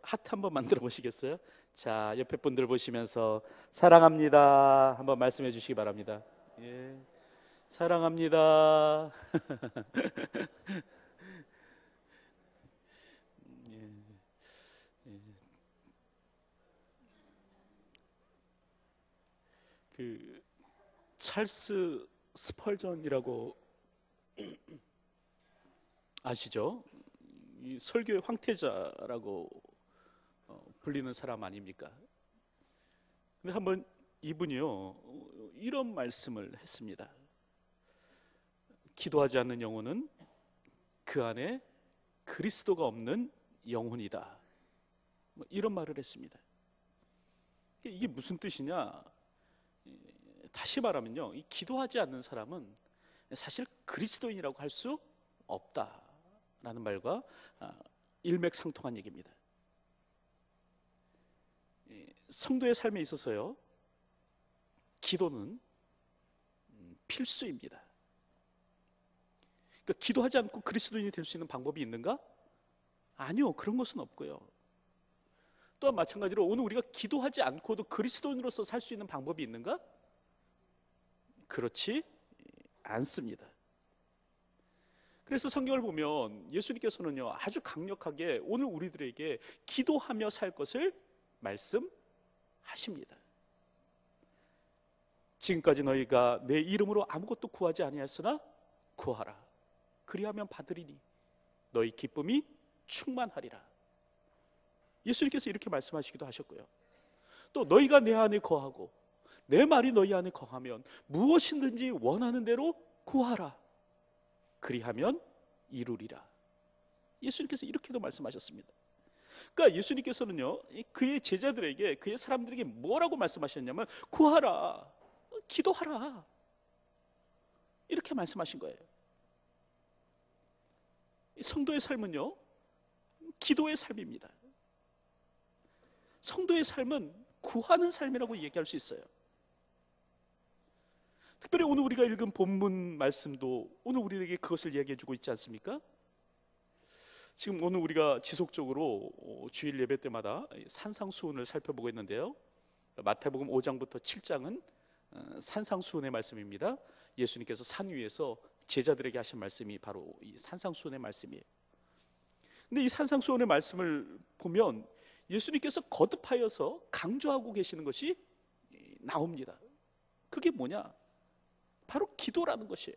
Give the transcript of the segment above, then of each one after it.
하트 한번 만들어 보시겠어요? 자, 옆에 분들 보시면서 사랑합니다 한번 말씀해 주시기 바랍니다. 예, 사랑합니다. 그 찰스 스펄전이라고 아시죠? 이 설교의 황태자라고 불리는 사람 아닙니까? 근데 한번 이분이요 이런 말씀을 했습니다. 기도하지 않는 영혼은 그 안에 그리스도가 없는 영혼이다. 이런 말을 했습니다. 이게 무슨 뜻이냐? 다시 말하면요, 이 기도하지 않는 사람은 사실 그리스도인이라고 할 수 없다라는 말과 일맥상통한 얘기입니다. 성도의 삶에 있어서요, 기도는 필수입니다. 그러니까 기도하지 않고 그리스도인이 될 수 있는 방법이 있는가? 아니요, 그런 것은 없고요. 또한 마찬가지로 오늘 우리가 기도하지 않고도 그리스도인으로서 살 수 있는 방법이 있는가? 그렇지 않습니다. 그래서 성경을 보면 예수님께서는요 아주 강력하게 오늘 우리들에게 기도하며 살 것을 말씀하십니다. 지금까지 너희가 내 이름으로 아무것도 구하지 아니하였으나 구하라. 그리하면 받으리니 너희 기쁨이 충만하리라. 예수님께서 이렇게 말씀하시기도 하셨고요. 또 너희가 내 안에 거하고 내 말이 너희 안에 거하면 무엇이든지 원하는 대로 구하라. 그리하면 이루리라. 예수님께서 이렇게도 말씀하셨습니다. 그러니까 예수님께서는요 그의 제자들에게, 그의 사람들에게 뭐라고 말씀하셨냐면 구하라, 기도하라, 이렇게 말씀하신 거예요. 성도의 삶은요 기도의 삶입니다. 성도의 삶은 구하는 삶이라고 얘기할 수 있어요. 특별히 오늘 우리가 읽은 본문 말씀도 오늘 우리에게 그것을 얘기해 주고 있지 않습니까? 지금 오늘 우리가 지속적으로 주일 예배 때마다 산상수훈을 살펴보고 있는데요, 마태복음 5장부터 7장은 산상수훈의 말씀입니다. 예수님께서 산 위에서 제자들에게 하신 말씀이 바로 이 산상수훈의 말씀이에요. 근데 이 산상수훈의 말씀을 보면 예수님께서 거듭하여서 강조하고 계시는 것이 나옵니다. 그게 뭐냐? 바로 기도라는 것이에요.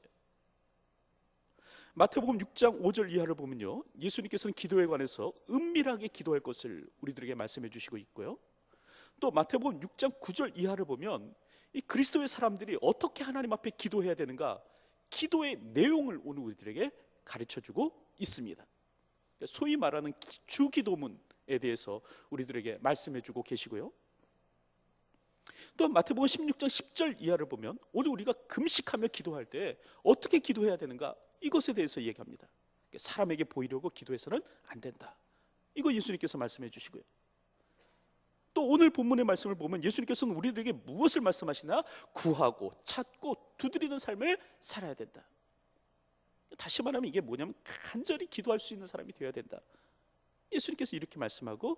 마태복음 6장 5절 이하를 보면요, 예수님께서는 기도에 관해서 은밀하게 기도할 것을 우리들에게 말씀해 주시고 있고요, 또 마태복음 6장 9절 이하를 보면 이 그리스도의 사람들이 어떻게 하나님 앞에 기도해야 되는가, 기도의 내용을 오늘 우리들에게 가르쳐 주고 있습니다. 소위 말하는 주기도문에 대해서 우리들에게 말씀해 주고 계시고요, 또 마태복음 16장 10절 이하를 보면 오늘 우리가 금식하며 기도할 때 어떻게 기도해야 되는가, 이것에 대해서 얘기합니다. 사람에게 보이려고 기도해서는 안 된다, 이거 예수님께서 말씀해 주시고요, 또 오늘 본문의 말씀을 보면 예수님께서는 우리들에게 무엇을 말씀하시나? 구하고 찾고 두드리는 삶을 살아야 된다. 다시 말하면 이게 뭐냐면 간절히 기도할 수 있는 사람이 되어야 된다. 예수님께서 이렇게 말씀하고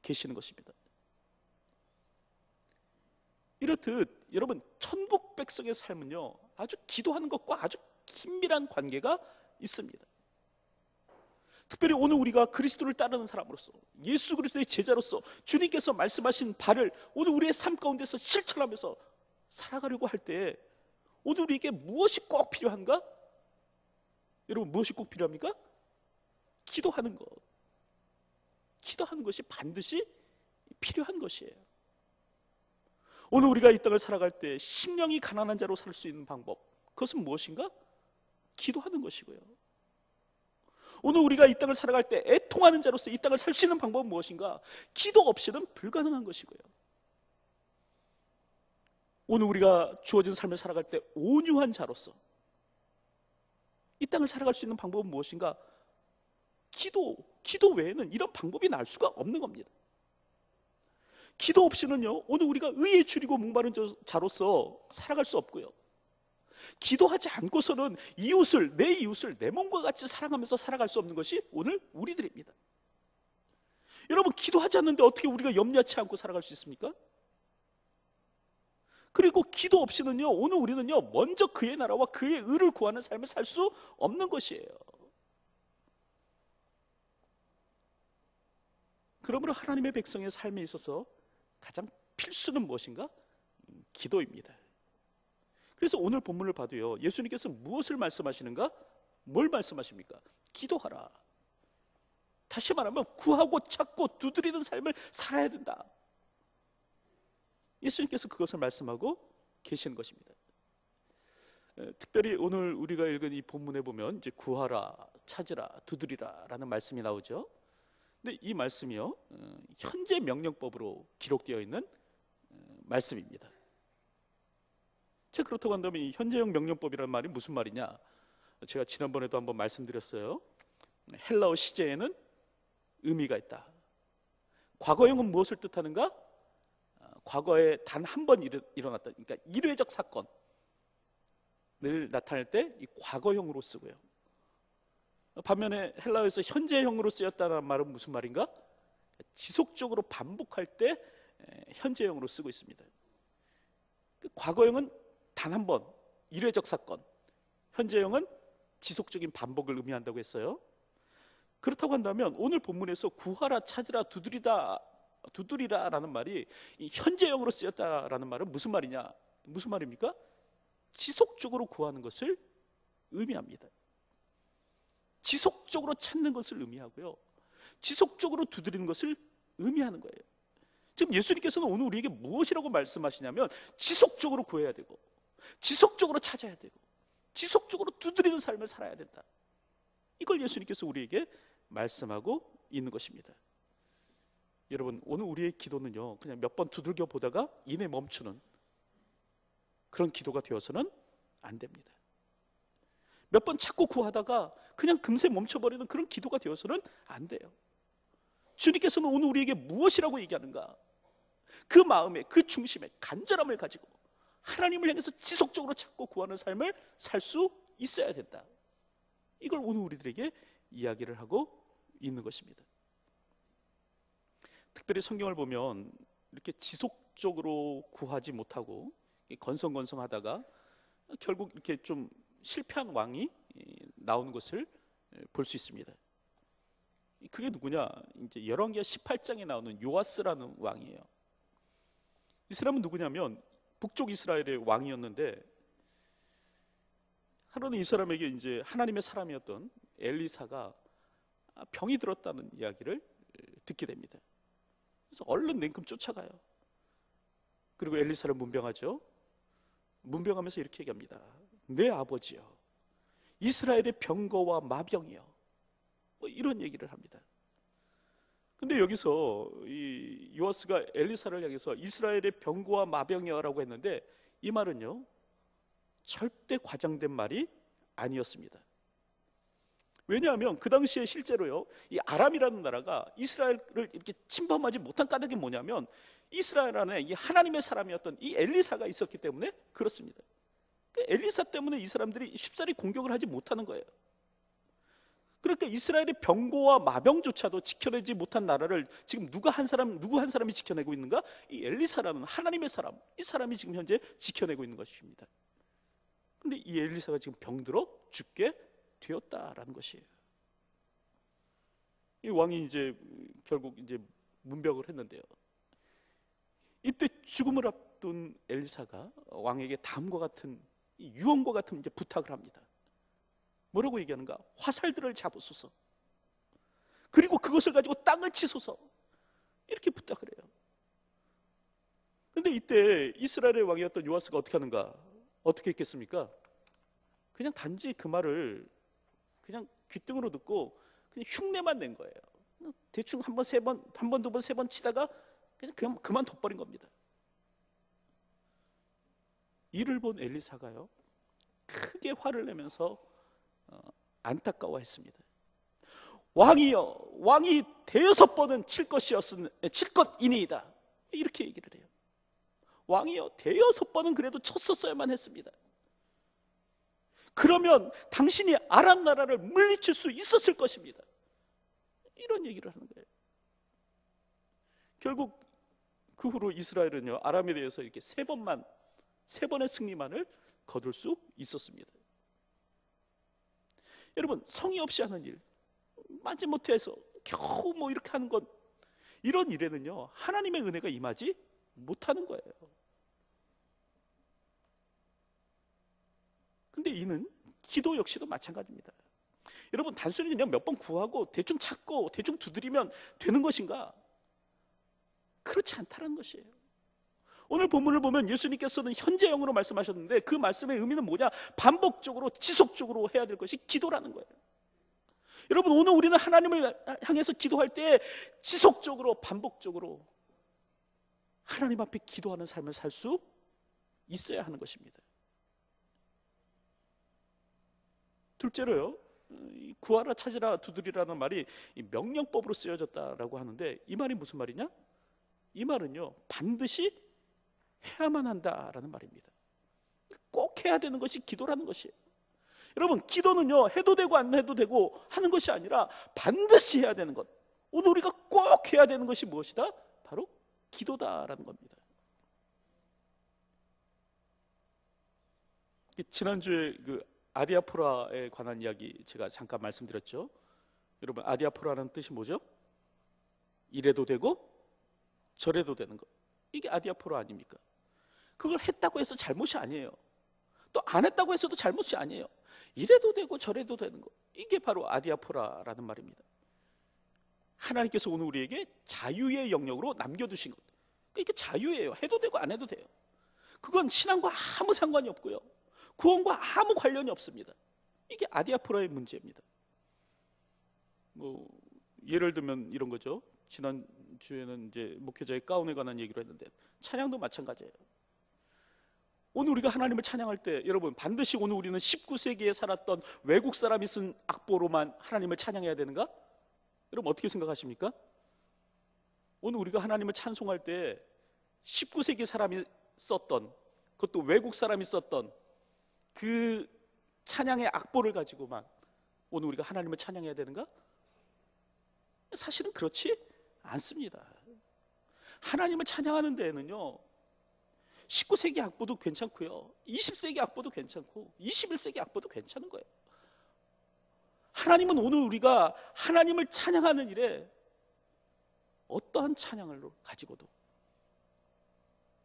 계시는 것입니다. 이렇듯 여러분, 천국 백성의 삶은요 아주 기도하는 것과 아주 긴밀한 관계가 있습니다. 특별히 오늘 우리가 그리스도를 따르는 사람으로서, 예수 그리스도의 제자로서 주님께서 말씀하신 바를 오늘 우리의 삶 가운데서 실천하면서 살아가려고 할 때 오늘 우리에게 무엇이 꼭 필요한가? 여러분, 무엇이 꼭 필요합니까? 기도하는 것. 기도하는 것이 반드시 필요한 것이에요. 오늘 우리가 이 땅을 살아갈 때 심령이 가난한 자로 살 수 있는 방법, 그것은 무엇인가? 기도하는 것이고요. 오늘 우리가 이 땅을 살아갈 때 애통하는 자로서 이 땅을 살 수 있는 방법은 무엇인가? 기도 없이는 불가능한 것이고요. 오늘 우리가 주어진 삶을 살아갈 때 온유한 자로서 이 땅을 살아갈 수 있는 방법은 무엇인가? 기도 외에는 이런 방법이 나올 수가 없는 겁니다. 기도 없이는요 오늘 우리가 의에 줄이고 목마른 자로서 살아갈 수 없고요, 기도하지 않고서는 내 이웃을 내 몸과 같이 사랑하면서 살아갈 수 없는 것이 오늘 우리들입니다. 여러분, 기도하지 않는데 어떻게 우리가 염려치 않고 살아갈 수 있습니까? 그리고 기도 없이는요, 오늘 우리는요, 먼저 그의 나라와 그의 의를 구하는 삶을 살 수 없는 것이에요. 그러므로 하나님의 백성의 삶에 있어서 가장 필수는 무엇인가? 기도입니다. 그래서 오늘 본문을 봐도요, 예수님께서 무엇을 말씀하시는가? 뭘 말씀하십니까? 기도하라. 다시 말하면 구하고 찾고 두드리는 삶을 살아야 된다. 예수님께서 그것을 말씀하고 계시는 것입니다. 특별히 오늘 우리가 읽은 이 본문에 보면 이제 구하라, 찾으라, 두드리라 라는 말씀이 나오죠. 근데 이 말씀이요, 현재 명령법으로 기록되어 있는 말씀입니다. 그렇다고 한다면 이 현재형 명령법이라는 말이 무슨 말이냐? 제가 지난번에도 한번 말씀드렸어요. 헬라어 시제에는 의미가 있다. 과거형은 무엇을 뜻하는가? 과거에 단 한 번 일어났다. 그러니까 일회적 사건을 나타낼 때 이 과거형으로 쓰고요. 반면에 헬라어에서 현재형으로 쓰였다는 말은 무슨 말인가? 지속적으로 반복할 때 현재형으로 쓰고 있습니다. 과거형은 단 한 번, 일회적 사건. 현재형은 지속적인 반복을 의미한다고 했어요. 그렇다고 한다면 오늘 본문에서 구하라, 찾으라, 두드리라 라는 말이 이 현재형으로 쓰였다라는 말은 무슨 말이냐? 무슨 말입니까? 지속적으로 구하는 것을 의미합니다. 지속적으로 찾는 것을 의미하고요, 지속적으로 두드리는 것을 의미하는 거예요. 지금 예수님께서는 오늘 우리에게 무엇이라고 말씀하시냐면 지속적으로 구해야 되고, 지속적으로 찾아야 되고, 지속적으로 두드리는 삶을 살아야 된다. 이걸 예수님께서 우리에게 말씀하고 있는 것입니다. 여러분, 오늘 우리의 기도는요, 그냥 몇 번 두들겨 보다가 이내 멈추는 그런 기도가 되어서는 안 됩니다. 몇 번 찾고 구하다가 그냥 금세 멈춰버리는 그런 기도가 되어서는 안 돼요. 주님께서는 오늘 우리에게 무엇이라고 얘기하는가? 그 마음에, 그 중심에 간절함을 가지고 하나님을 향해서 지속적으로 찾고 구하는 삶을 살 수 있어야 된다. 이걸 오늘 우리들에게 이야기를 하고 있는 것입니다. 특별히 성경을 보면 이렇게 지속적으로 구하지 못하고 건성건성하다가 결국 이렇게 좀 실패한 왕이 나오는 것을 볼 수 있습니다. 그게 누구냐? 이제 열왕기하 18장에 나오는 요아스라는 왕이에요. 이 사람은 누구냐면 북쪽 이스라엘의 왕이었는데, 하루는 이 사람에게 이제 하나님의 사람이었던 엘리사가 병이 들었다는 이야기를 듣게 됩니다. 그래서 얼른 냉큼 쫓아가요. 그리고 엘리사를 문병하죠. 문병하면서 이렇게 얘기합니다. 내 아버지여, 이스라엘의 병거와 마병이여, 뭐 이런 얘기를 합니다. 근데 여기서 이 요아스가 엘리사를 향해서 이스라엘의 병거와 마병이여라고 했는데, 이 말은요 절대 과장된 말이 아니었습니다. 왜냐하면 그 당시에 실제로요, 이 아람이라는 나라가 이스라엘을 이렇게 침범하지 못한 까닭이 뭐냐면 이스라엘 안에 이 하나님의 사람이었던 이 엘리사가 있었기 때문에 그렇습니다. 엘리사 때문에 이 사람들이 쉽사리 공격을 하지 못하는 거예요. 그러니까 이스라엘의 병거와 마병조차도 지켜내지 못한 나라를 지금 누구 한 사람이 지켜내고 있는가? 이 엘리사라는 하나님의 사람, 이 사람이 지금 현재 지켜내고 있는 것입니다. 근데 이 엘리사가 지금 병들어 죽게 되었다라는 것이에요. 이 왕이 이제 결국 이제 문병을 했는데요, 이때 죽음을 앞둔 엘리사가 왕에게 다음과 같은 유언과 같은 이제 부탁을 합니다. 뭐라고 얘기하는가? 화살들을 잡으소서, 그리고 그것을 가지고 땅을 치소서, 이렇게 부탁을 해요. 그런데 이때 이스라엘의 왕이었던 요아스가 어떻게 하는가? 어떻게 했겠습니까? 그냥 단지 그 말을 그냥 귓등으로 듣고 그냥 흉내만 낸 거예요. 대충 한 번, 두 번, 세 번 치다가 그냥 그만 둬버린 겁니다. 이를 본 엘리사가요, 크게 화를 내면서 안타까워했습니다. 왕이여, 왕이 대여섯 번은 칠 것이니이다, 이렇게 얘기를 해요. 왕이여, 대여섯 번은 그래도 쳤었어야만 했습니다. 그러면 당신이 아람 나라를 물리칠 수 있었을 것입니다. 이런 얘기를 하는 거예요. 결국 그 후로 이스라엘은요, 아람에 대해서 이렇게 세 번의 승리만을 거둘 수 있었습니다. 여러분, 성의 없이 하는 일, 마지못해서 겨우 뭐 이렇게 하는 것, 이런 일에는요 하나님의 은혜가 임하지 못하는 거예요. 근데 이는 기도 역시도 마찬가지입니다. 여러분, 단순히 그냥 몇 번 구하고 대충 찾고 대충 두드리면 되는 것인가? 그렇지 않다는 것이에요. 오늘 본문을 보면 예수님께서는 현재형으로 말씀하셨는데 그 말씀의 의미는 뭐냐? 반복적으로 지속적으로 해야 될 것이 기도라는 거예요. 여러분, 오늘 우리는 하나님을 향해서 기도할 때 지속적으로 반복적으로 하나님 앞에 기도하는 삶을 살 수 있어야 하는 것입니다. 둘째로요, 구하라 찾으라 두드리라는 말이 명령법으로 쓰여졌다라고 하는데, 이 말이 무슨 말이냐? 이 말은요 반드시 해야만 한다라는 말입니다. 꼭 해야 되는 것이 기도라는 것이에요. 여러분, 기도는요 해도 되고 안 해도 되고 하는 것이 아니라 반드시 해야 되는 것, 오늘 우리가 꼭 해야 되는 것이 무엇이다? 바로 기도다라는 겁니다. 지난주에 그 아디아포라에 관한 이야기 제가 잠깐 말씀드렸죠. 여러분, 아디아포라는 뜻이 뭐죠? 이래도 되고 저래도 되는 것, 이게 아디아포라 아닙니까? 그걸 했다고 해서 잘못이 아니에요. 또 안 했다고 해서도 잘못이 아니에요. 이래도 되고 저래도 되는 것, 이게 바로 아디아포라라는 말입니다. 하나님께서 오늘 우리에게 자유의 영역으로 남겨두신 것, 이게 자유예요. 해도 되고 안 해도 돼요. 그건 신앙과 아무 상관이 없고요, 구원과 아무 관련이 없습니다. 이게 아디아포라의 문제입니다. 뭐 예를 들면 이런 거죠. 지난주에는 이제 목회자의 가운에 관한 얘기를 했는데, 찬양도 마찬가지예요. 오늘 우리가 하나님을 찬양할 때 여러분, 반드시 오늘 우리는 19세기에 살았던 외국 사람이 쓴 악보로만 하나님을 찬양해야 되는가? 여러분, 어떻게 생각하십니까? 오늘 우리가 하나님을 찬송할 때 19세기 사람이 썼던, 그것도 외국 사람이 썼던 그 찬양의 악보를 가지고만 오늘 우리가 하나님을 찬양해야 되는가? 사실은 그렇지 않습니다. 하나님을 찬양하는 데에는요 19세기 악보도 괜찮고요, 20세기 악보도 괜찮고 21세기 악보도 괜찮은 거예요. 하나님은 오늘 우리가 하나님을 찬양하는 일에 어떠한 찬양을 가지고도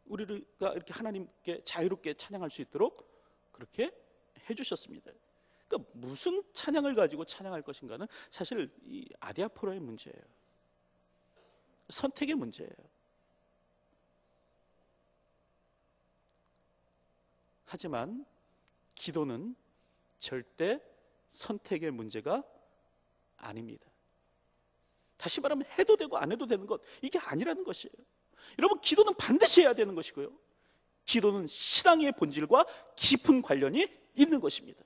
우리가 이렇게 하나님께 자유롭게 찬양할 수 있도록 그렇게 해주셨습니다. 그러니까 무슨 찬양을 가지고 찬양할 것인가는 사실 이 아디아포라의 문제예요. 선택의 문제예요. 하지만 기도는 절대 선택의 문제가 아닙니다. 다시 말하면 해도 되고 안 해도 되는 것, 이게 아니라는 것이에요. 여러분, 기도는 반드시 해야 되는 것이고요, 기도는 신앙의 본질과 깊은 관련이 있는 것입니다.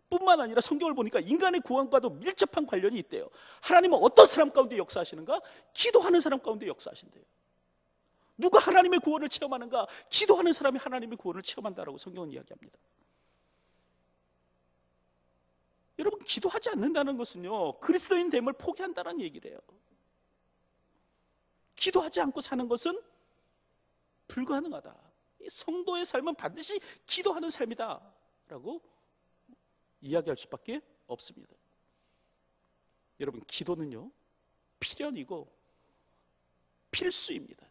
뿐만 아니라 성경을 보니까 인간의 구원과도 밀접한 관련이 있대요. 하나님은 어떤 사람 가운데 역사하시는가? 기도하는 사람 가운데 역사하신대요. 누가 하나님의 구원을 체험하는가? 기도하는 사람이 하나님의 구원을 체험한다라고 성경은 이야기합니다. 여러분, 기도하지 않는다는 것은요 그리스도인 됨을 포기한다는 얘기래요. 기도하지 않고 사는 것은 불가능하다. 성도의 삶은 반드시 기도하는 삶이다 라고 이야기할 수밖에 없습니다. 여러분, 기도는요 필연이고 필수입니다.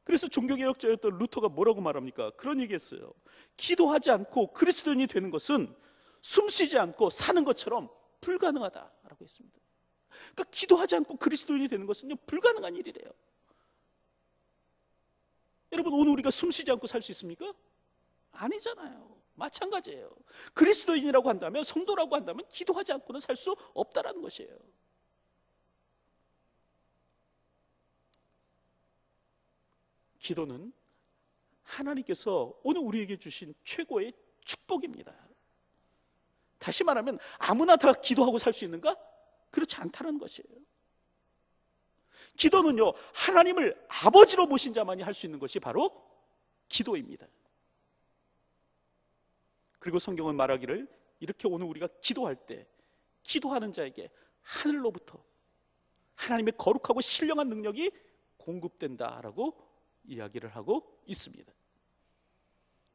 그래서 종교개혁자였던 루터가 뭐라고 말합니까? 그런 얘기했어요. 기도하지 않고 그리스도인이 되는 것은 숨쉬지 않고 사는 것처럼 불가능하다라고 했습니다. 그러니까 기도하지 않고 그리스도인이 되는 것은요 불가능한 일이래요. 여러분, 오늘 우리가 숨쉬지 않고 살 수 있습니까? 아니잖아요. 마찬가지예요. 그리스도인이라고 한다면, 성도라고 한다면 기도하지 않고는 살 수 없다라는 것이에요. 기도는 하나님께서 오늘 우리에게 주신 최고의 축복입니다. 다시 말하면 아무나 다 기도하고 살 수 있는가? 그렇지 않다는 것이에요. 기도는요 하나님을 아버지로 모신 자만이 할 수 있는 것이 바로 기도입니다. 그리고 성경은 말하기를, 이렇게 오늘 우리가 기도할 때 기도하는 자에게 하나님께서 하나님의 거룩하고 신령한 능력이 공급된다라고 이야기를 하고 있습니다.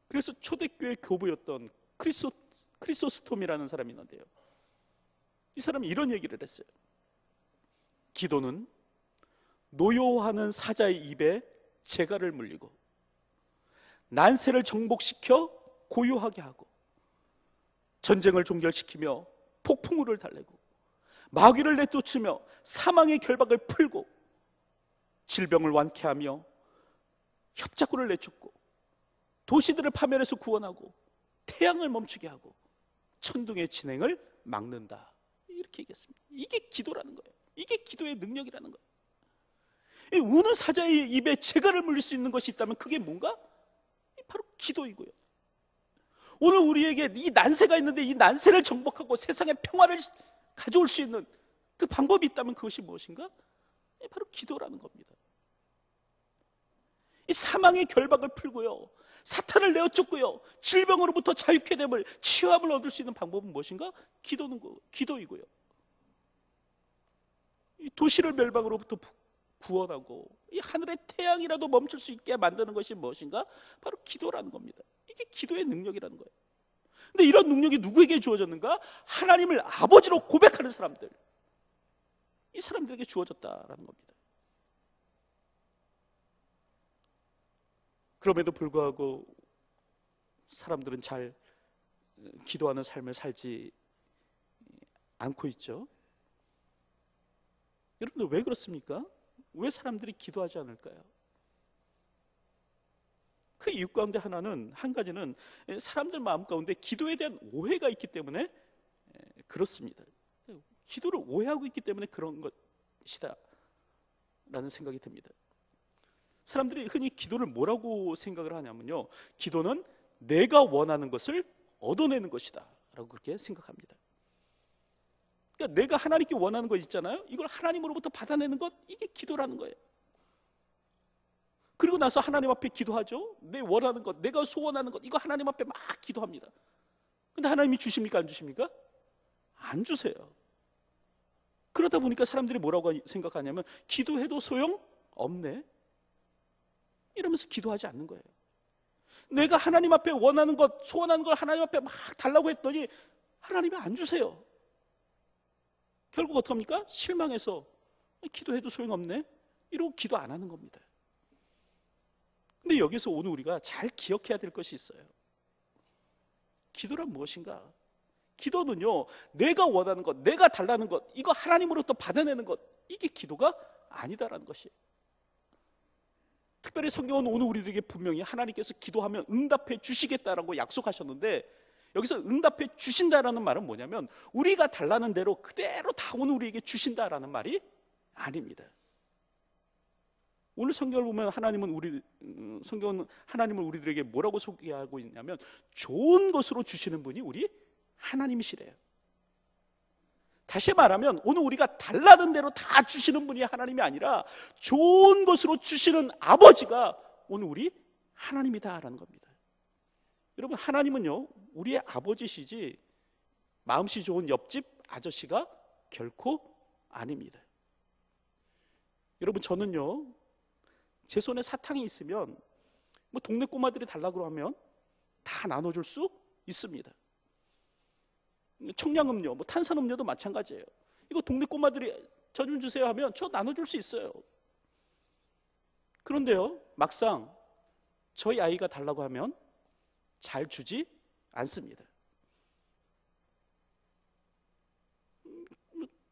그래서 초대교회 교부였던 크리소스톰이라는 사람이 있는데요, 이 사람이 이런 얘기를 했어요. 기도는 노여워하는 사자의 입에 재갈을 물리고 난세를 정복시켜 고요하게 하고 전쟁을 종결시키며 폭풍우를 달래고 마귀를 내쫓으며 사망의 결박을 풀고 질병을 완쾌하며 협작구를 내쫓고 도시들을 파멸해서 구원하고 태양을 멈추게 하고 천둥의 진행을 막는다, 이렇게 얘기했습니다. 이게 기도라는 거예요. 이게 기도의 능력이라는 거예요. 이 우는 사자의 입에 재갈을 물릴 수 있는 것이 있다면 그게 뭔가? 바로 기도이고요. 오늘 우리에게 이 난세가 있는데 이 난세를 정복하고 세상의 평화를 가져올 수 있는 그 방법이 있다면 그것이 무엇인가? 바로 기도라는 겁니다. 이 사망의 결박을 풀고요, 사탄을 내어쫓고요, 질병으로부터 자유케 됨을, 치유함을 얻을 수 있는 방법은 무엇인가? 기도이고요. 이 도시를 멸망으로부터 구원하고 이 하늘의 태양이라도 멈출 수 있게 만드는 것이 무엇인가? 바로 기도라는 겁니다. 이게 기도의 능력이라는 거예요. 근데 이런 능력이 누구에게 주어졌는가? 하나님을 아버지로 고백하는 사람들, 이 사람들에게 주어졌다라는 겁니다. 그럼에도 불구하고 사람들은 잘 기도하는 삶을 살지 않고 있죠. 여러분들 왜 그렇습니까? 왜 사람들이 기도하지 않을까요? 그 이유 가운데 한 가지는 사람들 마음 가운데 기도에 대한 오해가 있기 때문에 그렇습니다. 기도를 오해하고 있기 때문에 그런 것이다 라는 생각이 듭니다. 사람들이 흔히 기도를 뭐라고 생각을 하냐면요, 기도는 내가 원하는 것을 얻어내는 것이다 라고 그렇게 생각합니다. 그러니까 내가 하나님께 원하는 것 있잖아요, 이걸 하나님으로부터 받아내는 것, 이게 기도라는 거예요. 그리고 나서 하나님 앞에 기도하죠. 내 원하는 것, 내가 소원하는 것, 이거 하나님 앞에 막 기도합니다. 근데 하나님이 주십니까, 안 주십니까? 안 주세요. 그러다 보니까 사람들이 뭐라고 생각하냐면 기도해도 소용없네, 이러면서 기도하지 않는 거예요. 내가 하나님 앞에 원하는 것, 소원하는 걸 하나님 앞에 막 달라고 했더니 하나님이 안 주세요. 결국 어떡합니까? 실망해서 기도해도 소용없네, 이러고 기도 안 하는 겁니다. 근데 여기서 오늘 우리가 잘 기억해야 될 것이 있어요. 기도란 무엇인가? 기도는요, 내가 원하는 것, 내가 달라는 것, 이거 하나님으로부터 받아내는 것, 이게 기도가 아니다라는 것이에요. 특별히 성경은 오늘 우리들에게 분명히 하나님께서 기도하면 응답해 주시겠다라고 약속하셨는데, 여기서 응답해 주신다라는 말은 뭐냐면 우리가 달라는 대로 그대로 다 오늘 우리에게 주신다라는 말이 아닙니다. 오늘 성경을 보면 성경은 하나님을 우리들에게 뭐라고 소개하고 있냐면 좋은 것으로 주시는 분이 우리 하나님이시래요. 다시 말하면 오늘 우리가 달라는 대로 다 주시는 분이 하나님이 아니라 좋은 것으로 주시는 아버지가 오늘 우리 하나님이다라는 겁니다. 여러분, 하나님은요, 우리의 아버지시지 마음씨 좋은 옆집 아저씨가 결코 아닙니다. 여러분, 저는요, 제 손에 사탕이 있으면 뭐 동네 꼬마들이 달라고 하면 다 나눠줄 수 있습니다. 청량음료, 뭐 탄산음료도 마찬가지예요. 이거 동네 꼬마들이 저 좀 주세요 하면 저 나눠줄 수 있어요. 그런데요, 막상 저희 아이가 달라고 하면 잘 주지 않습니다.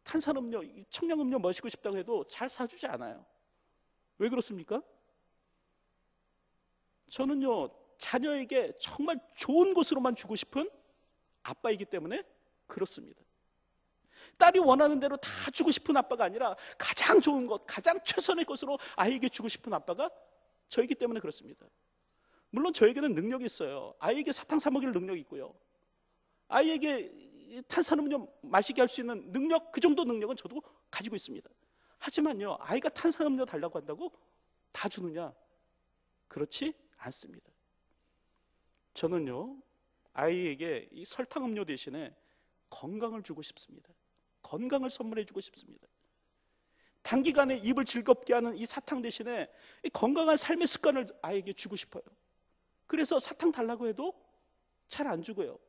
탄산음료, 청량음료 마시고 싶다고 해도 잘 사주지 않아요. 왜 그렇습니까? 저는요, 자녀에게 정말 좋은 것으로만 주고 싶은 아빠이기 때문에 그렇습니다. 딸이 원하는 대로 다 주고 싶은 아빠가 아니라 가장 좋은 것, 가장 최선의 것으로 아이에게 주고 싶은 아빠가 저이기 때문에 그렇습니다. 물론 저에게는 능력이 있어요. 아이에게 사탕 사 먹일 능력이 있고요, 아이에게 탄산음료 마시게 할 수 있는 능력, 그 정도 능력은 저도 가지고 있습니다. 하지만요, 아이가 탄산음료 달라고 한다고 다 주느냐? 그렇지 않습니다. 저는요, 아이에게 이 설탕음료 대신에 건강을 주고 싶습니다. 건강을 선물해 주고 싶습니다. 단기간에 입을 즐겁게 하는 이 사탕 대신에 이 건강한 삶의 습관을 아이에게 주고 싶어요. 그래서 사탕 달라고 해도 잘 안 주고요.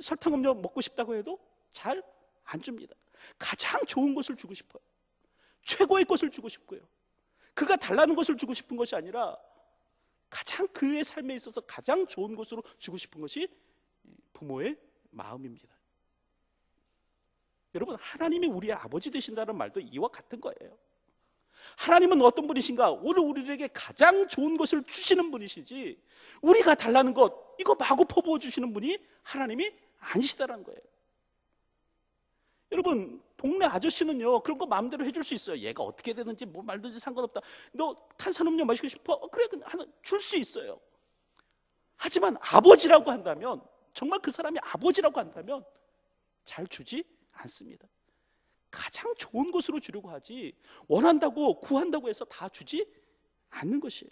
설탕 음료 먹고 싶다고 해도 잘 안 줍니다. 가장 좋은 것을 주고 싶어요. 최고의 것을 주고 싶고요. 그가 달라는 것을 주고 싶은 것이 아니라 가장 그의 삶에 있어서 가장 좋은 것으로 주고 싶은 것이 부모의 마음입니다. 여러분, 하나님이 우리의 아버지 되신다는 말도 이와 같은 거예요. 하나님은 어떤 분이신가? 오늘 우리에게 가장 좋은 것을 주시는 분이시지, 우리가 달라는 것 이거 마구 퍼부어 주시는 분이 하나님이 아니시다라는 거예요. 여러분, 동네 아저씨는요 그런 거 마음대로 해줄 수 있어요. 얘가 어떻게 되는지 뭐 말든지 상관없다. 너 탄산음료 마시고 싶어? 그래, 하나 줄 수 있어요. 하지만 아버지라고 한다면, 정말 그 사람이 아버지라고 한다면 잘 주지 않습니다. 가장 좋은 것으로 주려고 하지, 원한다고 구한다고 해서 다 주지 않는 것이에요.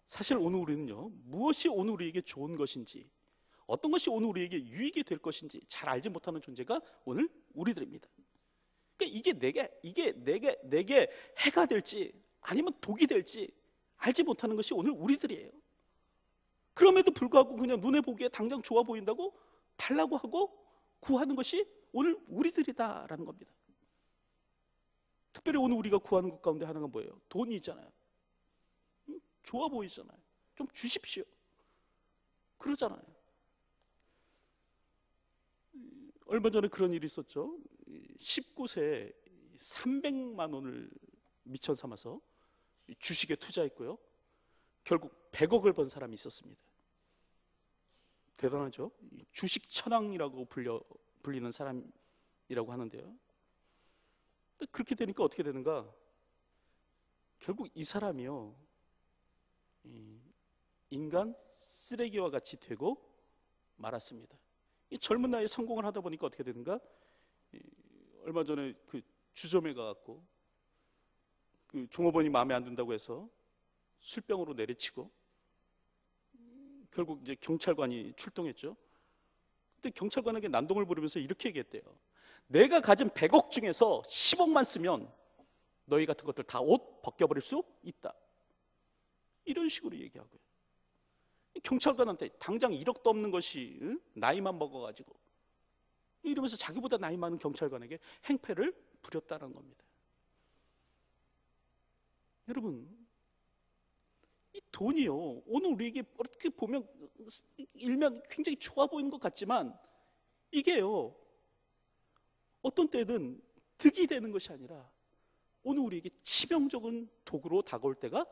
사실 오늘 우리는요, 무엇이 오늘 우리에게 좋은 것인지, 어떤 것이 오늘 우리에게 유익이 될 것인지 잘 알지 못하는 존재가 오늘 우리들입니다. 그러니까 이게 내게 해가 될지 아니면 독이 될지 알지 못하는 것이 오늘 우리들이에요. 그럼에도 불구하고 그냥 눈에 보기에 당장 좋아 보인다고 달라고 하고 구하는 것이 오늘 우리들이다라는 겁니다. 특별히 오늘 우리가 구하는 것 가운데 하나가 뭐예요? 돈이잖아요. 좋아 보이잖아요. 좀 주십시오. 그러잖아요. 얼마 전에 그런 일이 있었죠. 19세에 300만 원을 미천 삼아서 주식에 투자했고요. 결국 100억을 번 사람이 있었습니다. 대단하죠. 주식 천왕이라고 불리는 사람이라고 하는데요. 그렇게 되니까 어떻게 되는가? 결국 이 사람이요, 인간 쓰레기와 같이 되고 말았습니다. 이 젊은 나이에 성공을 하다 보니까 어떻게 되는가? 얼마 전에 그 주점에 가갖고 그 종업원이 마음에 안 든다고 해서 술병으로 내리치고 결국 이제 경찰관이 출동했죠. 근데 경찰관에게 난동을 부리면서 이렇게 얘기했대요. 내가 가진 100억 중에서 10억만 쓰면 너희 같은 것들 다 옷 벗겨버릴 수 있다. 이런 식으로 얘기하고요. 경찰관한테 당장 1억도 없는 것이 나이만 먹어가지고 이러면서 자기보다 나이 많은 경찰관에게 행패를 부렸다는 겁니다. 여러분, 이 돈이요, 오늘 우리에게 어떻게 보면 일면 굉장히 좋아 보이는 것 같지만 이게요, 어떤 때는 득이 되는 것이 아니라 오늘 우리에게 치명적인 도구로 다가올 때가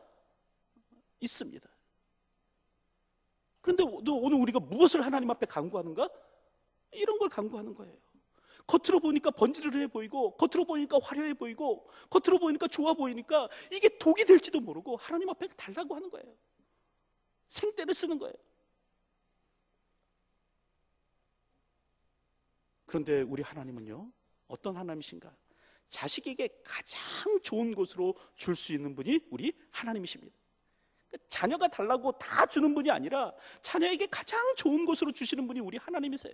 있습니다. 그런데 오늘 우리가 무엇을 하나님 앞에 간구하는가? 이런 걸 간구하는 거예요. 겉으로 보니까 번지르르해 보이고, 겉으로 보니까 화려해 보이고, 겉으로 보니까 좋아 보이니까 이게 독이 될지도 모르고 하나님 앞에 달라고 하는 거예요. 생떼를 쓰는 거예요. 그런데 우리 하나님은요, 어떤 하나님이신가? 자식에게 가장 좋은 것으로 줄 수 있는 분이 우리 하나님이십니다. 자녀가 달라고 다 주는 분이 아니라 자녀에게 가장 좋은 것으로 주시는 분이 우리 하나님이세요.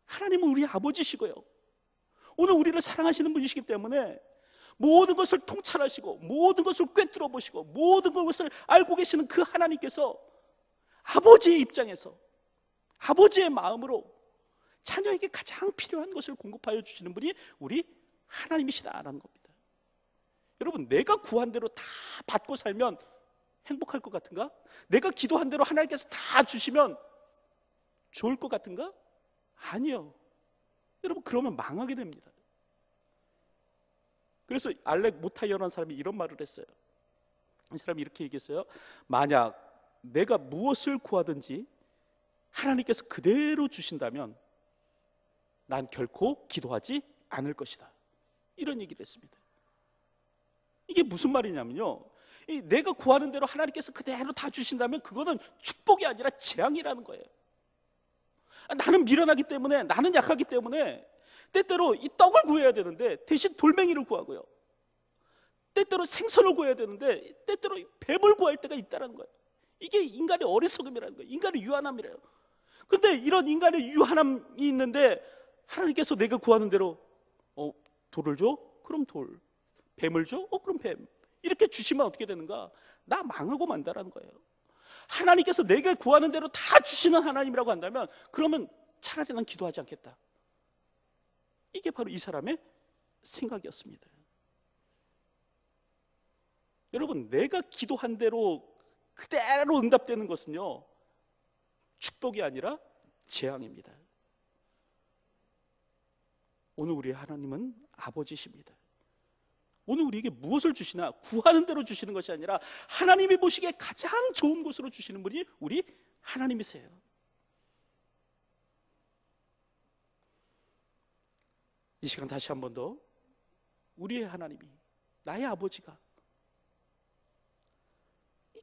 하나님은 우리 아버지시고요, 오늘 우리를 사랑하시는 분이시기 때문에 모든 것을 통찰하시고 모든 것을 꿰뚫어 보시고 모든 것을 알고 계시는 그 하나님께서 아버지의 입장에서 아버지의 마음으로 자녀에게 가장 필요한 것을 공급하여 주시는 분이 우리 하나님이시다라는 겁니다. 여러분, 내가 구한 대로 다 받고 살면 행복할 것 같은가? 내가 기도한 대로 하나님께서 다 주시면 좋을 것 같은가? 아니요. 여러분, 그러면 망하게 됩니다. 그래서 알렉 모타이어라는 사람이 이런 말을 했어요. 이 사람이 이렇게 얘기했어요. 만약 내가 무엇을 구하든지 하나님께서 그대로 주신다면 난 결코 기도하지 않을 것이다. 이런 얘기를 했습니다. 이게 무슨 말이냐면요, 내가 구하는 대로 하나님께서 그대로 다 주신다면 그거는 축복이 아니라 재앙이라는 거예요. 나는 미련하기 때문에, 나는 약하기 때문에 때때로 이 떡을 구해야 되는데 대신 돌멩이를 구하고요, 때때로 생선을 구해야 되는데 때때로 뱀을 구할 때가 있다는 거예요. 이게 인간의 어리석음이라는 거예요. 인간의 유한함이래요. 근데 이런 인간의 유한함이 있는데 하나님께서 내가 구하는 대로 돌을 줘? 그럼 돌. 뱀을 줘? 그럼 뱀. 이렇게 주시면 어떻게 되는가? 나 망하고 만다라는 거예요. 하나님께서 내가 구하는 대로 다 주시는 하나님이라고 한다면 그러면 차라리 난 기도하지 않겠다. 이게 바로 이 사람의 생각이었습니다. 여러분, 내가 기도한 대로 그대로 응답되는 것은요, 축복이 아니라 재앙입니다. 오늘 우리의 하나님은 아버지십니다. 오늘 우리에게 무엇을 주시나 구하는 대로 주시는 것이 아니라 하나님이 보시기에 가장 좋은 곳으로 주시는 분이 우리 하나님이세요. 이 시간 다시 한 번 더 우리의 하나님이, 나의 아버지가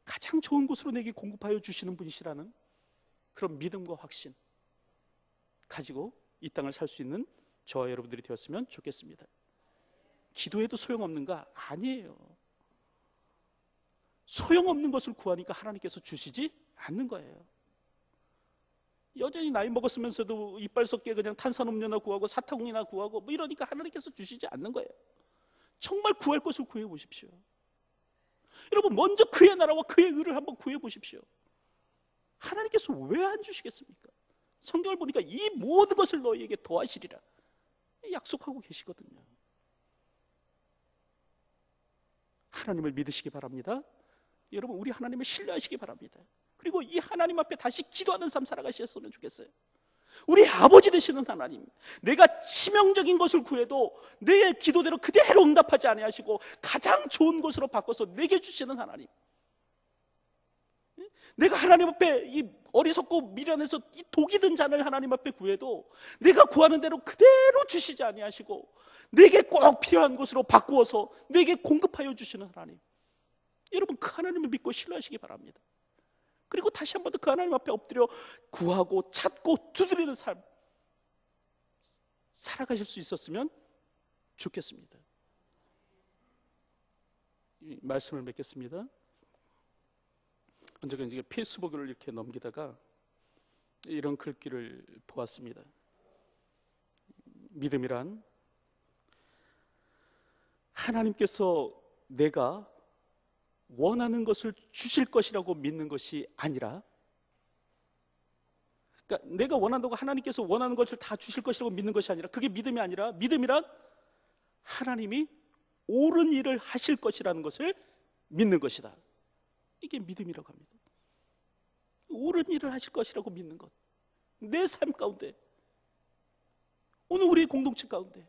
가장 좋은 곳으로 내게 공급하여 주시는 분이시라는 그런 믿음과 확신 가지고 이 땅을 살 수 있는 저와 여러분들이 되었으면 좋겠습니다. 기도해도 소용없는가? 아니에요. 소용없는 것을 구하니까 하나님께서 주시지 않는 거예요. 여전히 나이 먹었으면서도 이빨 썩게 그냥 탄산음료나 구하고 사탕이나 구하고 뭐 이러니까 하나님께서 주시지 않는 거예요. 정말 구할 것을 구해 보십시오. 여러분, 먼저 그의 나라와 그의 의를 한번 구해 보십시오. 하나님께서 왜 안 주시겠습니까? 성경을 보니까 이 모든 것을 너희에게 더하시리라 약속하고 계시거든요. 하나님을 믿으시기 바랍니다. 여러분, 우리 하나님을 신뢰하시기 바랍니다. 그리고 이 하나님 앞에 다시 기도하는 삶 살아가셨으면 좋겠어요. 우리 아버지 되시는 하나님, 내가 치명적인 것을 구해도 내 기도대로 그대로 응답하지 아니하시고 가장 좋은 것으로 바꿔서 내게 주시는 하나님, 내가 하나님 앞에 이 어리석고 미련해서 이 독이 든 잔을 하나님 앞에 구해도 내가 구하는 대로 그대로 주시지 아니하시고 내게 꼭 필요한 것으로 바꾸어서 내게 공급하여 주시는 하나님, 여러분, 그 하나님을 믿고 신뢰하시기 바랍니다. 그리고 다시 한 번 더 그 하나님 앞에 엎드려 구하고 찾고 두드리는 삶 살아가실 수 있었으면 좋겠습니다. 이 말씀을 맺겠습니다. 언제가 이제 페이스북을 이렇게 넘기다가 이런 글귀를 보았습니다. 믿음이란 하나님께서 내가 원하는 것을 주실 것이라고 믿는 것이 아니라, 그러니까 내가 원한다고 하나님께서 원하는 것을 다 주실 것이라고 믿는 것이 아니라, 그게 믿음이 아니라, 믿음이란 하나님이 옳은 일을 하실 것이라는 것을 믿는 것이다. 이게 믿음이라고 합니다. 옳은 일을 하실 것이라고 믿는 것, 내 삶 가운데, 오늘 우리의 공동체 가운데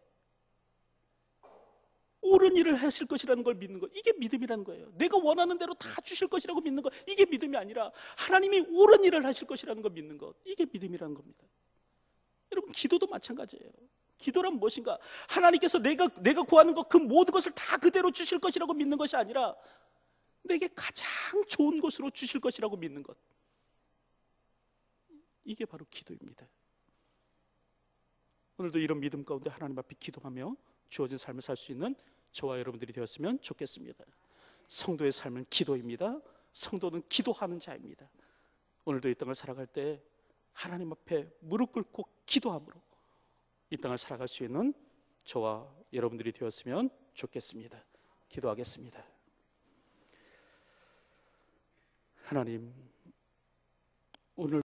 옳은 일을 하실 것이라는 걸 믿는 것, 이게 믿음이라는 거예요. 내가 원하는 대로 다 주실 것이라고 믿는 것, 이게 믿음이 아니라 하나님이 옳은 일을 하실 것이라는 걸 믿는 것, 이게 믿음이라는 겁니다. 여러분, 기도도 마찬가지예요. 기도란 무엇인가? 하나님께서 내가 구하는 것, 그 모든 것을 다 그대로 주실 것이라고 믿는 것이 아니라 내게 가장 좋은 것으로 주실 것이라고 믿는 것, 이게 바로 기도입니다. 오늘도 이런 믿음 가운데 하나님 앞에 기도하며 주어진 삶을 살 수 있는 저와 여러분들이 되었으면 좋겠습니다. 성도의 삶은 기도입니다. 성도는 기도하는 자입니다. 오늘도 이 땅을 살아갈 때 하나님 앞에 무릎 꿇고 기도함으로 이 땅을 살아갈 수 있는 저와 여러분들이 되었으면 좋겠습니다. 기도하겠습니다. 하나님, 오늘